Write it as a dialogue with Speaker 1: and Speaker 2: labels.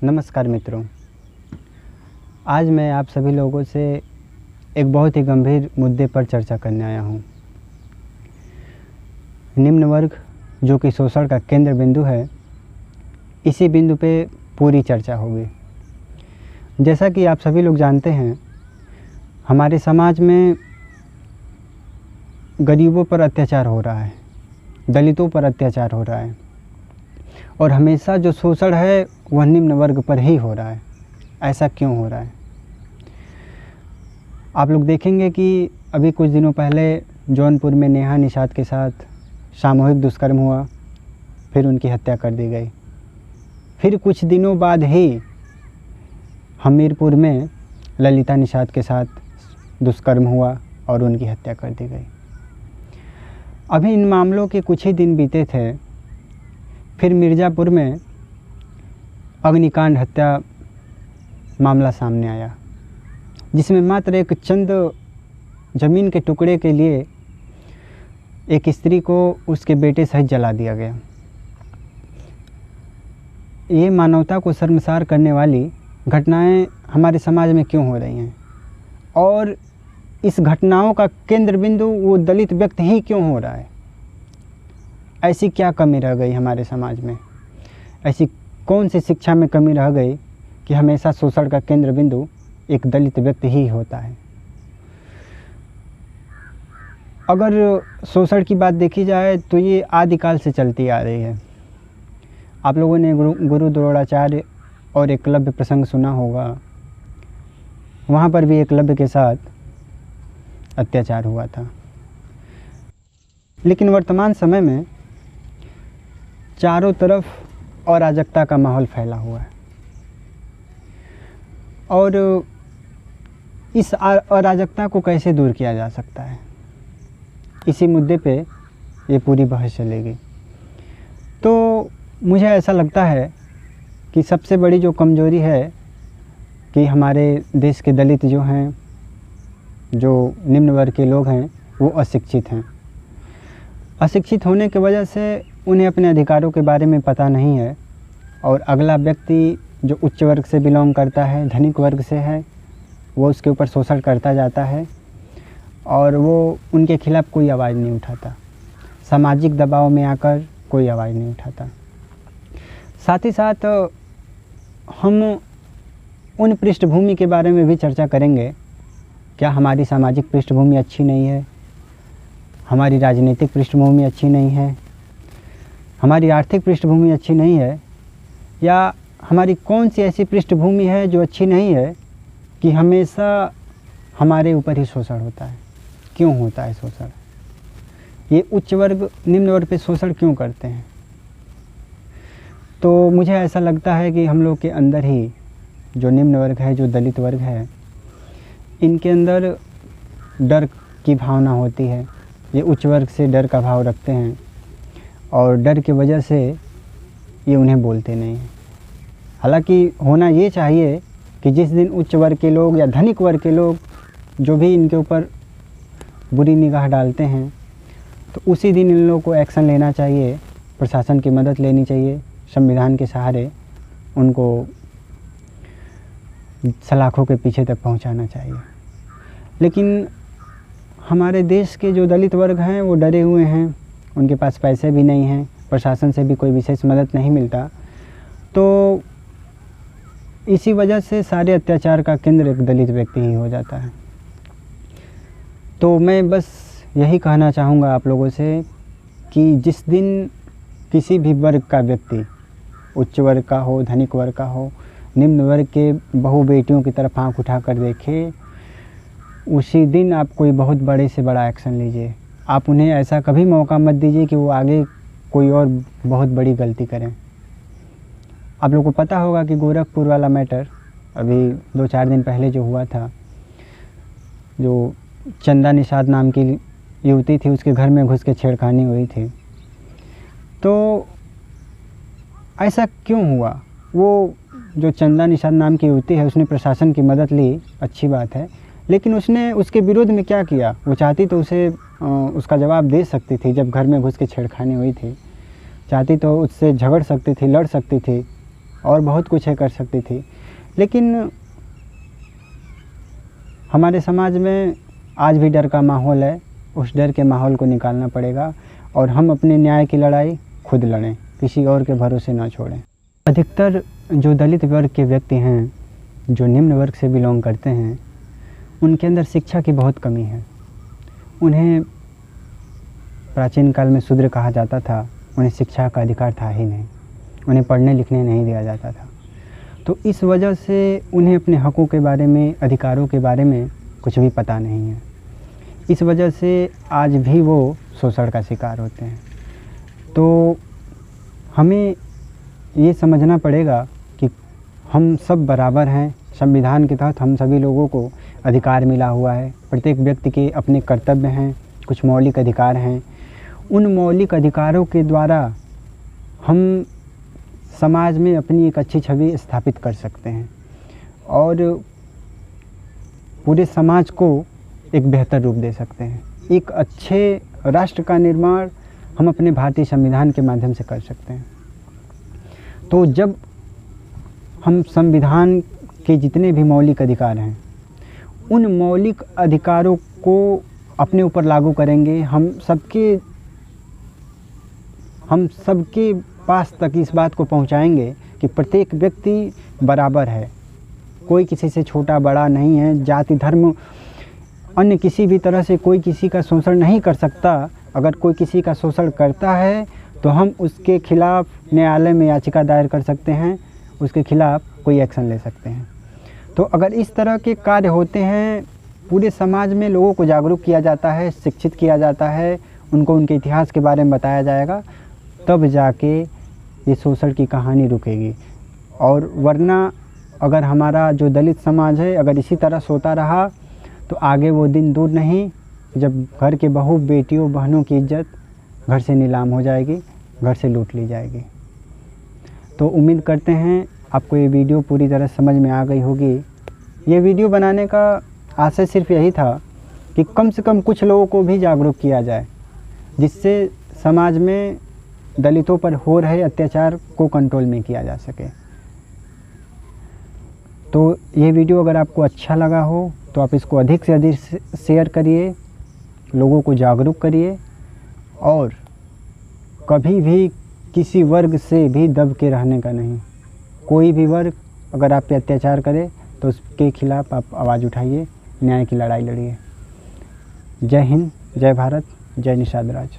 Speaker 1: नमस्कार मित्रों, आज मैं आप सभी लोगों से एक बहुत ही गंभीर मुद्दे पर चर्चा करने आया हूँ। निम्न वर्ग जो कि शोषण का केंद्र बिंदु है, इसी बिंदु पे पूरी चर्चा होगी। जैसा कि आप सभी लोग जानते हैं, हमारे समाज में गरीबों पर अत्याचार हो रहा है, दलितों पर अत्याचार हो रहा है और हमेशा जो शोषण है वह निम्न वर्ग पर ही हो रहा है। ऐसा क्यों हो रहा है? आप लोग देखेंगे कि अभी कुछ दिनों पहले जौनपुर में नेहा निषाद के साथ सामूहिक दुष्कर्म हुआ, फिर उनकी हत्या कर दी गई। फिर कुछ दिनों बाद ही हमीरपुर में ललिता निषाद के साथ दुष्कर्म हुआ और उनकी हत्या कर दी गई। अभी इन मामलों के कुछ ही दिन बीते थे, फिर मिर्ज़ापुर में अग्निकांड हत्या मामला सामने आया, जिसमें मात्र एक चंद ज़मीन के टुकड़े के लिए एक स्त्री को उसके बेटे सहित जला दिया गया। ये मानवता को शर्मसार करने वाली घटनाएं हमारे समाज में क्यों हो रही हैं और इस घटनाओं का केंद्र बिंदु वो दलित व्यक्ति ही क्यों हो रहा है? ऐसी क्या कमी रह गई हमारे समाज में? ऐसी कौन सी शिक्षा में कमी रह गई कि हमेशा शोषण का केंद्र बिंदु एक दलित व्यक्ति ही होता है? अगर शोषण की बात देखी जाए तो ये आदिकाल से चलती आ रही है। आप लोगों ने गुरु द्रोणाचार्य और एकलव्य प्रसंग सुना होगा। वहाँ पर भी एकलव्य के साथ अत्याचार हुआ था। लेकिन वर्तमान समय में चारों तरफ अराजकता का माहौल फैला हुआ है और इस अराजकता को कैसे दूर किया जा सकता है, इसी मुद्दे पे ये पूरी बहस चलेगी। तो मुझे ऐसा लगता है कि सबसे बड़ी जो कमज़ोरी है कि हमारे देश के दलित जो हैं, जो निम्न वर्ग के लोग हैं, वो अशिक्षित हैं। अशिक्षित होने की वजह से उन्हें अपने अधिकारों के बारे में पता नहीं है और अगला व्यक्ति जो उच्च वर्ग से बिलोंग करता है, धनिक वर्ग से है, वो उसके ऊपर शोषण करता जाता है और वो उनके खिलाफ़ कोई आवाज़ नहीं उठाता। सामाजिक दबाव में आकर कोई आवाज़ नहीं उठाता। साथ ही साथ हम उन पृष्ठभूमि के बारे में भी चर्चा करेंगे। क्या हमारी सामाजिक पृष्ठभूमि अच्छी नहीं है? हमारी राजनीतिक पृष्ठभूमि अच्छी नहीं है? हमारी आर्थिक पृष्ठभूमि अच्छी नहीं है? या हमारी कौन सी ऐसी पृष्ठभूमि है जो अच्छी नहीं है कि हमेशा हमारे ऊपर ही शोषण होता है? क्यों होता है शोषण? ये उच्च वर्ग निम्न वर्ग पे शोषण क्यों करते हैं? तो मुझे ऐसा लगता है कि हम लोग के अंदर ही जो निम्न वर्ग है, जो दलित वर्ग है, इनके अंदर डर की भावना होती है। ये उच्च वर्ग से डर का भाव रखते हैं और डर की वजह से ये उन्हें बोलते नहीं हैं। हालांकि होना ये चाहिए कि जिस दिन उच्च वर्ग के लोग या धनिक वर्ग के लोग जो भी इनके ऊपर बुरी निगाह डालते हैं, तो उसी दिन इन लोगों को एक्शन लेना चाहिए, प्रशासन की मदद लेनी चाहिए, संविधान के सहारे उनको सलाखों के पीछे तक पहुंचाना चाहिए। लेकिन हमारे देश के जो दलित वर्ग हैं वो डरे हुए हैं, उनके पास पैसे भी नहीं हैं, प्रशासन से भी कोई विशेष मदद नहीं मिलता। तो इसी वजह से सारे अत्याचार का केंद्र एक दलित व्यक्ति ही हो जाता है। तो मैं बस यही कहना चाहूँगा आप लोगों से कि जिस दिन किसी भी वर्ग का व्यक्ति, उच्च वर्ग का हो, धनिक वर्ग का हो, निम्न वर्ग के बहू बेटियों की तरफ आँख उठाकर देखे, उसी दिन आप कोई बहुत बड़े से बड़ा एक्शन लीजिए। आप उन्हें ऐसा कभी मौका मत दीजिए कि वो आगे कोई और बहुत बड़ी गलती करें। आप लोगों को पता होगा कि गोरखपुर वाला मैटर अभी 2-4 दिन पहले जो हुआ था, जो चंदा निषाद नाम की युवती थी, उसके घर में घुस के छेड़खानी हुई थी। तो ऐसा क्यों हुआ? वो जो चंदा निषाद नाम की युवती है, उसने प्रशासन की मदद ली, अच्छी बात है, लेकिन उसने उसके विरोध में क्या किया? वो चाहती तो उसे उसका जवाब दे सकती थी। जब घर में घुस के छेड़खानी हुई थी, चाहती तो उससे झगड़ सकती थी, लड़ सकती थी, और बहुत कुछ है कर सकती थी, लेकिन हमारे समाज में आज भी डर का माहौल है। उस डर के माहौल को निकालना पड़ेगा और हम अपने न्याय की लड़ाई खुद लड़ें, किसी और के भरोसे ना छोड़ें। अधिकतर जो दलित वर्ग के व्यक्ति हैं, जो निम्न वर्ग से बिलोंग करते हैं, उनके अंदर शिक्षा की बहुत कमी है। उन्हें प्राचीन काल में शूद्र कहा जाता था, उन्हें शिक्षा का अधिकार था ही नहीं, उन्हें पढ़ने लिखने नहीं दिया जाता था। तो इस वजह से उन्हें अपने हकों के बारे में, अधिकारों के बारे में कुछ भी पता नहीं है। इस वजह से आज भी वो शोषण का शिकार होते हैं। तो हमें ये समझना पड़ेगा कि हम सब बराबर हैं। संविधान के तहत हम सभी लोगों को अधिकार मिला हुआ है। प्रत्येक व्यक्ति के अपने कर्तव्य हैं, कुछ मौलिक अधिकार हैं। उन मौलिक अधिकारों के द्वारा हम समाज में अपनी एक अच्छी छवि स्थापित कर सकते हैं और पूरे समाज को एक बेहतर रूप दे सकते हैं। एक अच्छे राष्ट्र का निर्माण हम अपने भारतीय संविधान के माध्यम से कर सकते हैं। तो जब हम संविधान के जितने भी मौलिक अधिकार हैं, उन मौलिक अधिकारों को अपने ऊपर लागू करेंगे, हम सबके पास तक इस बात को पहुंचाएंगे कि प्रत्येक व्यक्ति बराबर है, कोई किसी से छोटा बड़ा नहीं है। जाति धर्म अन्य किसी भी तरह से कोई किसी का शोषण नहीं कर सकता। अगर कोई किसी का शोषण करता है तो हम उसके खिलाफ न्यायालय में याचिका दायर कर सकते हैं, उसके खिलाफ कोई एक्शन ले सकते हैं। तो अगर इस तरह के कार्य होते हैं, पूरे समाज में लोगों को जागरूक किया जाता है, शिक्षित किया जाता है, उनको उनके इतिहास के बारे में बताया जाएगा, तब जाके ये शोषण की कहानी रुकेगी। और वरना अगर हमारा जो दलित समाज है अगर इसी तरह सोता रहा तो आगे वो दिन दूर नहीं जब घर के बहू बेटियों बहनों की इज्जत घर से नीलाम हो जाएगी, घर से लूट ली जाएगी। तो उम्मीद करते हैं आपको ये वीडियो पूरी तरह समझ में आ गई होगी। ये वीडियो बनाने का आशय सिर्फ यही था कि कम से कम कुछ लोगों को भी जागरूक किया जाए, जिससे समाज में दलितों पर हो रहे अत्याचार को कंट्रोल में किया जा सके। तो ये वीडियो अगर आपको अच्छा लगा हो तो आप इसको अधिक से अधिक शेयर करिए, लोगों को जागरूक करिए और कभी भी किसी वर्ग से भी दब के रहने का नहीं। कोई भी वर्ग अगर आप पे अत्याचार करे तो उसके खिलाफ आप आवाज़ उठाइए, न्याय की लड़ाई लड़िए। जय हिंद, जय भारत, जय निषाद राज।